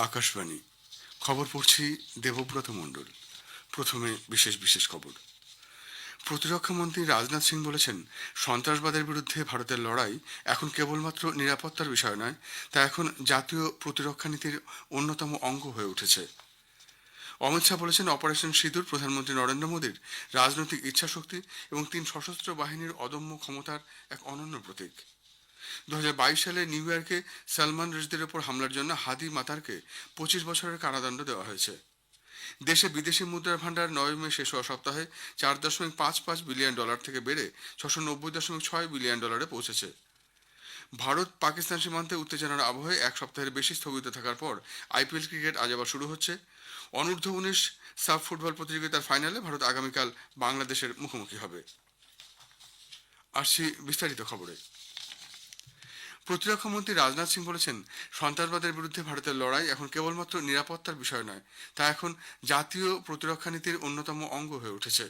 আকাশবাণী খবর পড়ছি দেবব্রত মণ্ডল। প্রথমে বিশেষ খবর। প্রতিরক্ষা মন্ত্রী রাজনাথ সিং বলেছেন, সন্ত্রাসবাদের বিরুদ্ধে ভারতের লড়াই এখন কেবলমাত্র নিরাপত্তার বিষয় নয়, তা এখন জাতীয় প্রতিরক্ষা নীতির অন্যতম অঙ্গ হয়ে উঠেছে। অমিত শাহ বলেছেন, অপারেশন সিঁদুর প্রধানমন্ত্রী নরেন্দ্র মোদীর রাজনৈতিক ইচ্ছাশক্তি এবং 3 সশস্ত্র বাহিনীর অদম্য ক্ষমতার এক অনন্য প্রতীক। 2022 সালে নিউ ইয়র্কে সালমান রুশদির ওপর হামলার জন্য হাদি মাতারকে 25 বছরের কারাদণ্ড দেওয়া হয়েছে। দেশে বিদেশি মুদ্রার ভান্ডার 9 মে শেষ হওয়া সপ্তাহে $4.55 বিলিয়ন থেকে বেড়ে $690.6 বিলিয়ন পৌঁছেছে। ভারত পাকিস্তান সীমান্তে উত্তেজনার আবহে এক সপ্তাহের বেশি স্থগিত থাকার পর আইপিএল ক্রিকেট আজ আবার শুরু হচ্ছে। অনূর্ধ্ব 19 সাফ ফুটবল প্রতিযোগিতার ফাইনালে ভারত আগামীকাল বাংলাদেশের মুখোমুখি হবে। আসছি বিস্তারিত খবরে। প্রতিরক্ষা মন্ত্রী রাজনাথ সিং বলেছেন, সন্ত্রাসবাদের বিরুদ্ধে ভারতের লড়াই এখন কেবলমাত্র নিরাপত্তার বিষয় নয়, তা এখন জাতীয় প্রতিরক্ষা নীতির অন্যতম অঙ্গ হয়ে উঠেছে।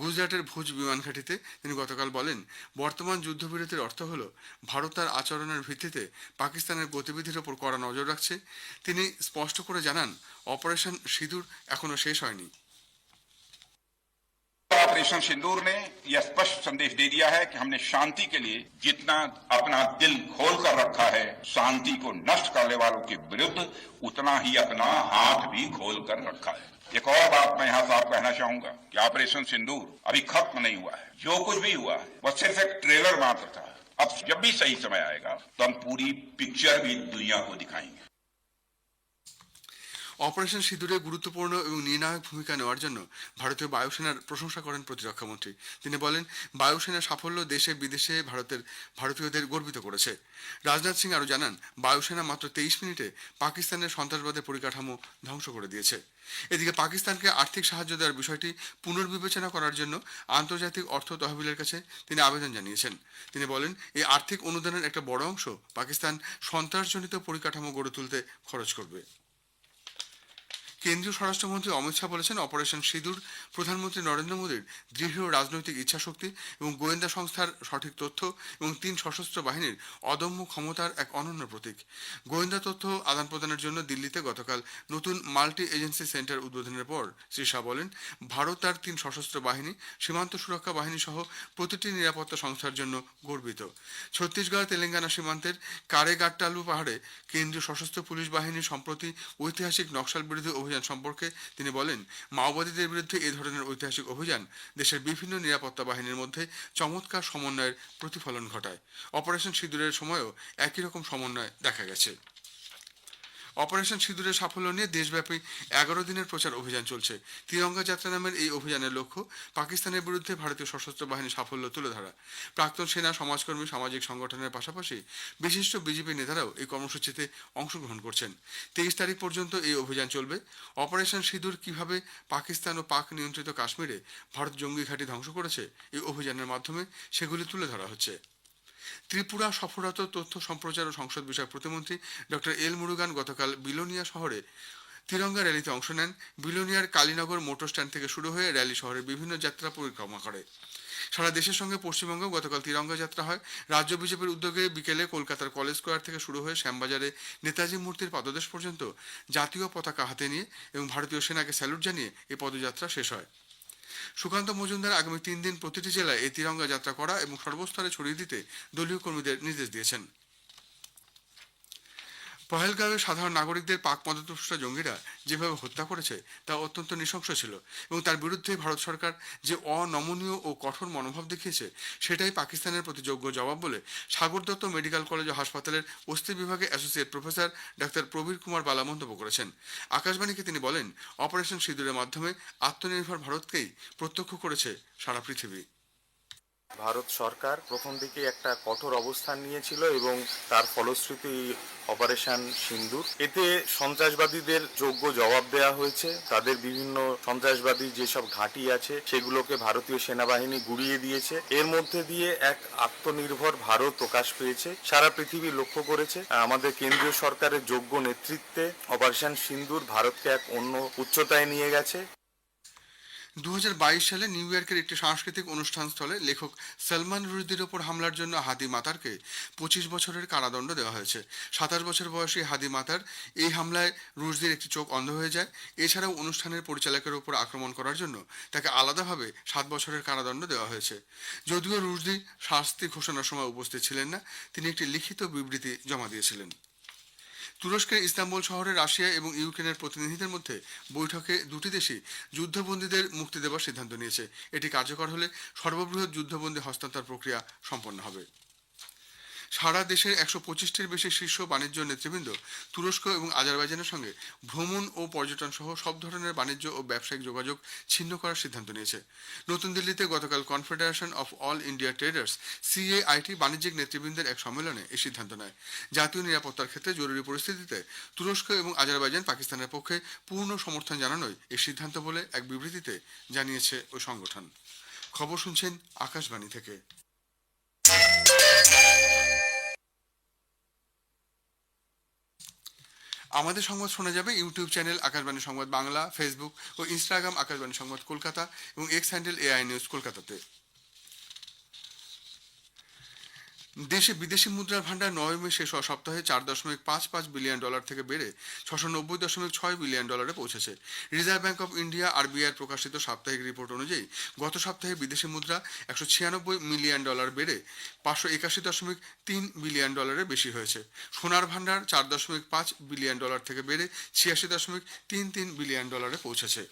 গুজরাটের ভুজ বিমান ঘাঁটিতে তিনি গতকাল বলেন, বর্তমান যুদ্ধবিরতির অর্থ হল ভারত তার আচরণের ভিত্তিতে পাকিস্তানের গতিবিধির ওপর কড়া নজর রাখছে। তিনি স্পষ্ট করে জানান, অপারেশন সিঁদুর এখনো শেষ হয়নি। ऑपरेशन सिंदूर ने यह स्पष्ट संदेश दे दिया है कि हमने शांति के लिए जितना अपना दिल खोल कर रखा है, शांति को नष्ट करने वालों के विरुद्ध उतना ही अपना हाथ भी खोल कर रखा है। एक और बात मैं यहाँ साफ कहना चाहूंगा कि ऑपरेशन सिंदूर अभी खत्म नहीं हुआ है। जो कुछ भी हुआ है वह सिर्फ एक ट्रेलर मात्र था। अब जब भी सही समय आएगा तो हम पूरी पिक्चर भी दुनिया को दिखाएंगे। অপারেশন সিঁদুরে গুরুত্বপূর্ণ এবং নির্ণায়ক ভূমিকা নেওয়ার জন্য ভারতীয় বায়ুসেনার প্রশংসা করেন প্রতিরক্ষামন্ত্রী। তিনি বলেন, বায়ুসেনার সাফল্য দেশে বিদেশে ভারতীয়দের গর্বিত করেছে। রাজনাথ সিং আরও জানান, বায়ুসেনা মাত্র 23 মিনিটে পাকিস্তানের সন্ত্রাসবাদের পরিকাঠামো ধ্বংস করে দিয়েছে। এদিকে পাকিস্তানকে আর্থিক সাহায্য দেওয়ার বিষয়টি পুনর্বিবেচনা করার জন্য আন্তর্জাতিক অর্থ তহবিলের কাছে তিনি আবেদন জানিয়েছেন। তিনি বলেন, এই আর্থিক অনুদানের একটা বড় অংশ পাকিস্তান সন্ত্রাসজনিত পরিকাঠামো গড়ে তুলতে খরচ করবে। কেন্দ্রীয় স্বরাষ্ট্রমন্ত্রী অমিত শাহ বলেছেন, অপারেশন সিঁদুর প্রধানমন্ত্রী নরেন্দ্র মোদীর দৃঢ় রাজনৈতিক ইচ্ছাশক্তি এবং গোয়েন্দা সংস্থার সঠিক তথ্য এবং 3 সশস্ত্র বাহিনীর অদম্য ক্ষমতার এক অনন্য প্রতীক। গোয়েন্দা তথ্য আদান প্রদানের জন্য দিল্লিতে গতকাল নতুন মাল্টি এজেন্সি সেন্টার উদ্বোধনের পর শ্রী শাহ বলেন, ভারত তার 3 সশস্ত্র বাহিনী, সীমান্ত সুরক্ষা বাহিনী সহ প্রতিটি নিরাপত্তা সংস্থার জন্য গর্বিত। ছত্তিশগড় তেলেঙ্গানা সীমান্তের কারেগাট্টালু পাহাড়ে কেন্দ্রীয় সশস্ত্র পুলিশ বাহিনীর সম্প্রতি ঐতিহাসিক নকশাল বিরোধী অভিযান সম্পর্কে তিনি বলেন, মাওবাদীদের বিরুদ্ধে এ ধরনের ঐতিহাসিক অভিযান দেশের বিভিন্ন নিরাপত্তা বাহিনীর মধ্যে চমৎকার সমন্বয়ের প্রতিফলন ঘটায়। অপারেশন সিঁদুরের সময়ও একই রকম সমন্বয় দেখা গেছে। অপারেশন সিঁদুরের সাফল্য নিয়ে দেশব্যাপী 11 দিনের প্রচার অভিযান চলছে। তিরঙ্গা যাত্রা নামের এই অভিযানের লক্ষ্য পাকিস্তানের বিরুদ্ধে ভারতীয় সশস্ত্র বাহিনীর সাফল্য তুলে ধরা। প্রাক্তন সেনা, সমাজকর্মী, সামাজিক সংগঠনের পাশাপাশি বিশিষ্ট বিজেপি নেতারাও এই কর্মসূচিতে অংশগ্রহণ করছেন। 23 তারিখ পর্যন্ত এই অভিযান চলবে। অপারেশন সিঁদুর কিভাবে পাকিস্তান ও পাক নিয়ন্ত্রিত কাশ্মীরে ভারত জঙ্গি ঘাঁটি ধ্বংস করেছে, এই অভিযানের মাধ্যমে সেগুলি তুলে ধরা হচ্ছে। ত্রিপুরা সফররত তথ্য সম্প্রচার ও সংসদ বিষয়ক প্রতিমন্ত্রী ডক্টর এল মুরুগান গতকাল বিলোনিয়া শহরে তিরঙ্গা র্যালিতে অংশ নেন। বিলোনিয়ার কালীনগর মোটর স্ট্যান্ড থেকে শুরু হয়ে র্যালি শহরের বিভিন্ন যাত্রা পরিক্রমা করে। সারা দেশের সঙ্গে পশ্চিমবঙ্গেও গতকাল তিরঙ্গা যাত্রা হয়। রাজ্য বিজেপির উদ্যোগে বিকেলে কলকাতার কলেজ স্কোয়ার থেকে শুরু হয়ে শ্যামবাজারে নেতাজি মূর্তির পাদদেশ পর্যন্ত জাতীয় পতাকা হাতে নিয়ে এবং ভারতীয় সেনাকে স্যালুট জানিয়ে এই পদযাত্রা শেষ হয়। সুকান্ত মজুমদার আগামী 3 দিন প্রতিটি জেলায় এই তিরঙ্গা যাত্রা করা এবং সর্বস্তরে ছড়িয়ে দিতে দলীয় কর্মীদের নির্দেশ দিয়েছেন। পহেলগাঁওয়ে সাধারণ নাগরিকদের পাক মদতপুষ্ট জঙ্গিরা যেভাবে হত্যা করেছে তা অত্যন্ত নৃশংস ছিল এবং তার বিরুদ্ধে ভারত সরকার যে অনমনীয় ও কঠোর মনোভাব দেখিয়েছে সেটাই পাকিস্তানের প্রতি যোগ্য জবাব বলে সাগর দত্ত মেডিকেল কলেজ ও হাসপাতালের অস্থি বিভাগে associate professor doctor Prabir Kumar বালা মন্তব্য করেছেন। আকাশবাণীকে তিনি বলেন, অপারেশন সিঁদুরের মাধ্যমে আত্মনির্ভর ভারতকেই প্রত্যক্ষ করেছে সারা পৃথিবী। ভারত সরকার প্রথম দিকে একটা কঠোর অবস্থান নিয়েছিল এবং তার ফলশ্রুতি অপারেশন সিন্দুর, এতে সন্ত্রাসবাদীদের যোগ্য জবাব দেওয়া হয়েছে। তাদের বিভিন্ন সন্ত্রাসবাদী যেসব ঘাঁটি আছে সেগুলোকে ভারতীয় সেনাবাহিনী গুড়িয়ে দিয়েছে। এর মধ্যে দিয়ে এক আত্মনির্ভর ভারত প্রকাশ পেয়েছে। সারা পৃথিবী লক্ষ্য করেছে আমাদের কেন্দ্রীয় সরকারের যোগ্য নেতৃত্বে অপারেশন সিন্দুর ভারতকে এক অন্য উচ্চতায় নিয়ে গেছে। সালে নিউ ইয়র্কের একটি সাংস্কৃতিক অনুষ্ঠান স্থলে লেখক সলমান রুশদির ওপর হামলার জন্য হাদি মাতারকে 25 বছরের কারাদণ্ড দেওয়া হয়েছে। 27 বছর বয়সী হাদি মাতার এই হামলায় রুশদির একটি চোখ অন্ধ হয়ে যায়। এছাড়াও অনুষ্ঠানের পরিচালকের ওপর আক্রমণ করার জন্য তাকে আলাদাভাবে 7 বছরের কারাদণ্ড দেওয়া হয়েছে। যদিও রুশদি শাস্তি ঘোষণার সময় উপস্থিত ছিলেন না, তিনি একটি লিখিত বিবৃতি জমা দিয়েছিলেন। তুরস্কের ইস্তাম্বুল শহরে রাশিয়া এবং ইউক্রেনের প্রতিনিধিদের মধ্যে বৈঠকে দুটি দেশই যুদ্ধবন্দীদের মুক্তি দেওয়ার সিদ্ধান্ত নিয়েছে। এটি কার্যকর হলে সর্ববৃহৎ যুদ্ধবন্দী হস্তান্তর প্রক্রিয়া সম্পন্ন হবে। সারা দেশের 125টির বেশি শীর্ষ বাণিজ্য নেতৃবৃন্দ তুরস্ক এবং আজারবাইজানের সঙ্গে ভ্রমণ ও পর্যটন সহ সব ধরনের বাণিজ্য ও ব্যবসায়িক যোগাযোগ ছিন্ন করার সিদ্ধান্ত নিয়েছে। নতুন দিল্লিতে গতকাল confederation of all India traders CAIT বাণিজ্যিক নেতৃবৃন্দের এক সম্মেলনে এই সিদ্ধান্ত নেয়। জাতীয় নিরাপত্তার ক্ষেত্রে জরুরি পরিস্থিতিতে তুরস্ক এবং আজারবাইজান পাকিস্তানের পক্ষে পূর্ণ সমর্থন জানানোই এই সিদ্ধান্ত বলে এক বিবৃতিতে জানিয়েছে ওই সংগঠন। খবর শুনছেন আকাশবাণী থেকে। আমাদের সংবাদ শোনা যাবে ইউটিউব চ্যানেল আকাশবাণী সংবাদ বাংলা, ফেসবুক ও ইনস্টাগ্রাম আকাশবাণী সংবাদ কলকাতা এবং এক্স হ্যান্ডেল AI নিউজ কলকাতাতে। দেশে বিদেশি মুদ্রার ভান্ডার নবমে শেষ হওয়া সপ্তাহে $4.55 বিলিয়ন থেকে বেড়ে $690.6 বিলিয়ন পৌঁছেছে। Reserve bank of India RBI প্রকাশিত সাপ্তাহিক রিপোর্ট অনুযায়ী গত সপ্তাহে বিদেশি মুদ্রা $196 মিলিয়ন বেড়ে $581.3 বিলিয়ন বেশি হয়েছে। সোনার ভান্ডার $4.5 বিলিয়ন থেকে বেড়ে $86.33 বিলিয়ন পৌঁছেছে।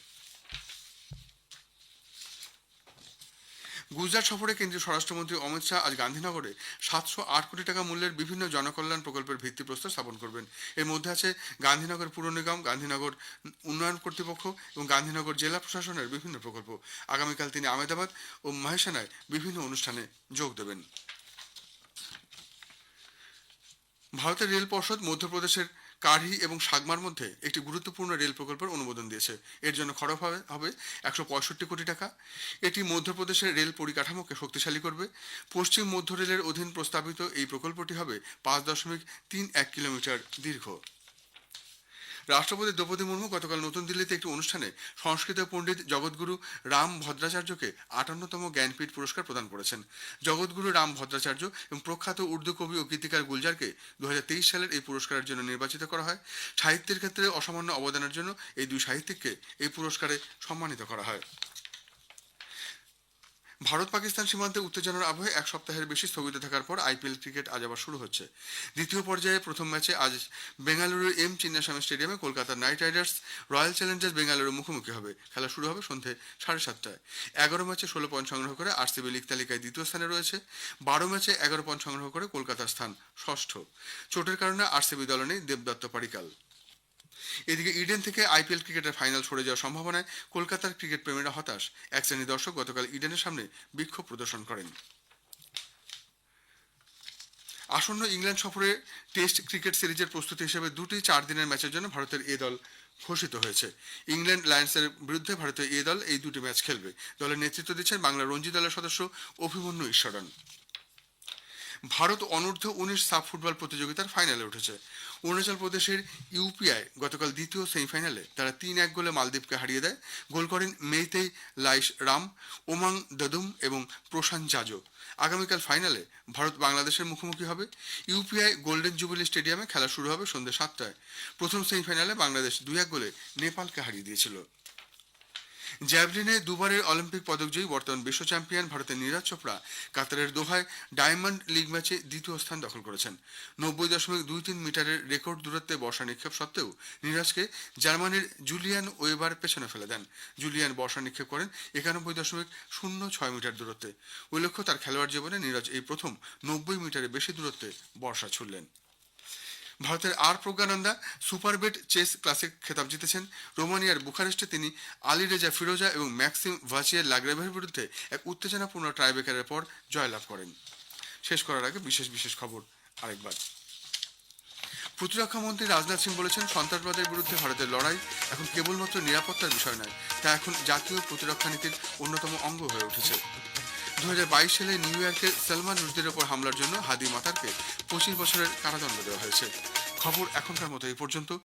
গুজরাট সফরে কেন্দ্রীয় স্বরাষ্ট্রমন্ত্রী অমিত শাহ আজ গান্ধীনগরে 708 কোটি টাকা মূল্যের বিভিন্ন জনকল্যাণ প্রকল্পের ভিত্তিপ্রস্তর স্থাপন করবেন। এর মধ্যে আছে গান্ধীনগর পুর নিগম, গান্ধীনগর উন্নয়ন কর্তৃপক্ষ এবং গান্ধীনগর জেলা প্রশাসনের বিভিন্ন প্রকল্প। আগামীকাল তিনি আহমেদাবাদ ও মহেশানায় বিভিন্ন অনুষ্ঠানে যোগ দেবেন। ভারতের রেল পর্ষদ মধ্যপ্রদেশের কারহি এবং সাগমার মধ্যে একটি গুরুত্বপূর্ণ রেল প্রকল্পের অনুমোদন দিয়েছে। এর জন্য খরচ হবে 165 কোটি টাকা। এটি মধ্যপ্রদেশের রেল পরিকাঠামোকে শক্তিশালী করবে। পশ্চিম মধ্য রেলের অধীন প্রস্তাবিত এই প্রকল্পটি হবে 5.31 কিলোমিটার দীর্ঘ। রাষ্ট্রপতি দ্রৌপদী মুর্মু গতকাল নতুন দিল্লিতে একটি অনুষ্ঠানে সংস্কৃত পণ্ডিত জগৎগুরু রাম ভদ্রাচার্যকে 58তম জ্ঞানপীঠ পুরস্কার প্রদান করেছেন। জগৎগুরু রাম ভদ্রাচার্য এবং প্রখ্যাত উর্দু কবি ও গীতিকার গুলজারকে 2023 সালের এই পুরস্কারের জন্য নির্বাচিত করা হয়। সাহিত্যের ক্ষেত্রে অসামান্য অবদানের জন্য এই দুই সাহিত্যিককে এই পুরস্কারে সম্মানিত করা হয়। ভারত পাকিস্তান সীমান্তে উত্তেজনার আবহে এক সপ্তাহের বেশি স্থগিত থাকার পর IPL ক্রিকেট আজ আবার শুরু হচ্ছে। দ্বিতীয় পর্যায়ে প্রথম ম্যাচে আজ বেঙ্গালুরুর চিন্নাস্বামী স্টেডিয়ামে কলকাতার night Riders royal Challengers Bengaluru মুখোমুখি হবে। খেলা শুরু হবে সন্ধে 7:30টায়। 11 ম্যাচে 16 পয়েন্ট সংগ্রহ করে RCB লিগ তালিকায় দ্বিতীয় স্থানে রয়েছে। 12 ম্যাচে 11 পয়েন্ট সংগ্রহ করে কলকাতার স্থান ষষ্ঠ। চোটের কারণে RCB দলে নেই দেবদত্ত পাডিক্কাল। এদিকে ইডেন থেকে IPL ক্রিকেটের ফাইনাল সরে যাওয়ার সম্ভাবনায় কলকাতার ক্রিকেট প্রেমীরা হতাশ। এক শ্রেণী দর্শক গতকাল ইডেনের সামনে বিক্ষোভ প্রদর্শন করেন। আসন্ন ইংল্যান্ড সফরে টেস্ট ক্রিকেট সিরিজের প্রস্তুতি হিসেবে দুটি 4 দিনের ম্যাচের জন্য ভারতের এ দল ঘোষিত হয়েছে। ইংল্যান্ড লায়ন্সের বিরুদ্ধে ভারতীয় এ দল এই দুটি ম্যাচ খেলবে। দলের নেতৃত্ব দিচ্ছেন বাংলা রঞ্জি দলের সদস্য অভিমন্যু ঈশ্বরন। ভারত অনূর্ধ্ব 19 সাব ফুটবল প্রতিযোগিতার ফাইনালে উঠেছে। অরুণাচল প্রদেশের ইউপিআই গতকাল দ্বিতীয় সেমিফাইনালে তারা 3-1 গোলে মালদ্বীপকে হারিয়ে দেয়। গোল করেন মেইতেই লাইশ রাম, ওমাং দদুম এবং প্রশান্ত জাজো। আগামীকাল ফাইনালে ভারত বাংলাদেশের মুখোমুখি হবে। ইউপিআই গোল্ডেন জুবিলি স্টেডিয়ামে খেলা শুরু হবে সন্ধ্যে 7টায়। প্রথম সেমিফাইনালে বাংলাদেশ 2-1 গোলে নেপালকে হারিয়ে দিয়েছিল। জ্যাভলিনে দুবারের অলিম্পিক পদকজয়ী বর্তমান বিশ্ব চ্যাম্পিয়ন ভারতের নীরজ চোপড়া কাতারের দোহায় ডায়মন্ড লিগ ম্যাচে দ্বিতীয় স্থান দখল করেছেন। 90.23 মিটারের রেকর্ড দূরত্বে বর্ষা নিক্ষেপ সত্ত্বেও নীরজকে জার্মানির জুলিয়ান ওয়েবার পেছনে ফেলে দেন। জুলিয়ান বর্ষা নিক্ষেপ করেন 91.06 মিটার দূরত্বে। উল্লেখ্য, তার খেলোয়াড় জীবনে নীরজ এই প্রথম 90 মিটারের বেশি দূরত্বে বর্ষা ছুড়লেন। ভারতের প্রজ্ঞানন্দা সুপারবেট চেস ক্লাসিক খেতাব জিতেছেন। রোমানিয়ার বুখারেস্টে তিনি আলী রেজা ফিরোজা এবং ম্যাক্সিম ভাচিয়ের লাগরেভের বিরুদ্ধে এক উত্তেজনাপূর্ণ টাইব্রেকারের পর জয়লাভ করেন। শেষ করার আগে বিশেষ খবর আরেকবার। প্রতিরক্ষা মন্ত্রী রাজনাথ সিং বলেছেন, সন্ত্রাসবাদের বিরুদ্ধে ভারতের লড়াই এখন কেবলমাত্র নিরাপত্তার বিষয় নয়, তা এখন জাতীয় প্রতিরক্ষা নীতির অন্যতম অঙ্গ হয়ে উঠেছে। 2022 সালে নিউ ইয়র্কে সলমান রুশদির ওপর হামলার জন্য হাদি মাতারকে 25 বছরের কারাদণ্ড দেওয়া হয়েছে। খবর এখনকার মতো এই পর্যন্ত।